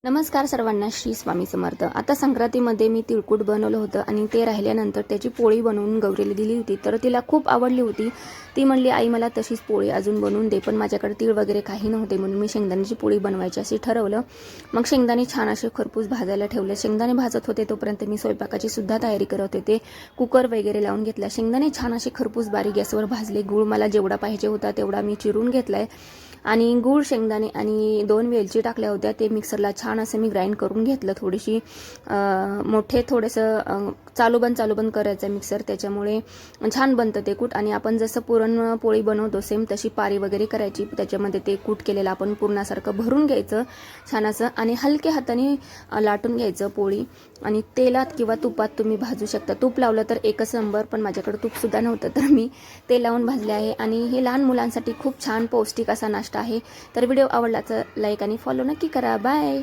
नमस्कार सर्वांना, श्री स्वामी समर्थ। आता संक्रांतीमध्ये मी तिळकूट बनवलं होतं आणि ते राहिल्यानंतर त्याची पोळी बनवून गौरीला दिली होती, तर तिला खूप आवडली होती। ती म्हणली, आई मला तशीच पोळी अजून बनवून दे, पण माझ्याकडे तीळ वगैरे काही नव्हते, म्हणून मी शेंगदाण्याची पोळी बनवायची असे ठरवलं। मग शेंगदाणे छान असे खरपूस भाजायला ठेवले। शेंगदाणे भाजत होते तोपर्यंत मी स्वयंपाकाची सुद्धा तयारी करत होते। कुकर वगैरे लावून घेतला। शेंगदाणे छान असे खरपूस बारीक गॅसवर भाजले। गूळ मला जेवढा पाहिजे होता तेवढा मी चिरून घेतलाय आणि गूळ, शेंगदाणे आणि 2 वेलची टाकल्या होत्या। ते मिक्सरला छान असं मी ग्राइंड करून घेतलं। थोडीशी मोठे थोडंसं चालू बंद करायचं मिक्सर, त्याच्यामुळे छान बनतं ते कूट। आणि आपण जसं पुरणपोळी बनवतो सेम तशी पारी वगैरे करायची, त्याच्यामध्ये ते कूट केलेलं आपण पुरणासारखं भरून घ्यायचं छान असं आणि हलक्या हाताने लाटून घ्यायचं पोळी। आणि तेलात किंवा तुपात तुम्ही भाजू शकता। तूप लावलं तर एकच नंबर, पण माझ्याकडे तूपसुद्धा नव्हतं तर मी तेल लावून भाजले आहे। आणि हे लहान मुलांसाठी खूप छान पौष्टिक असा नाश्ता आहे। तर व्हिडिओ आवडला तर लाईक आणि फॉलो नक्की करा। बाय।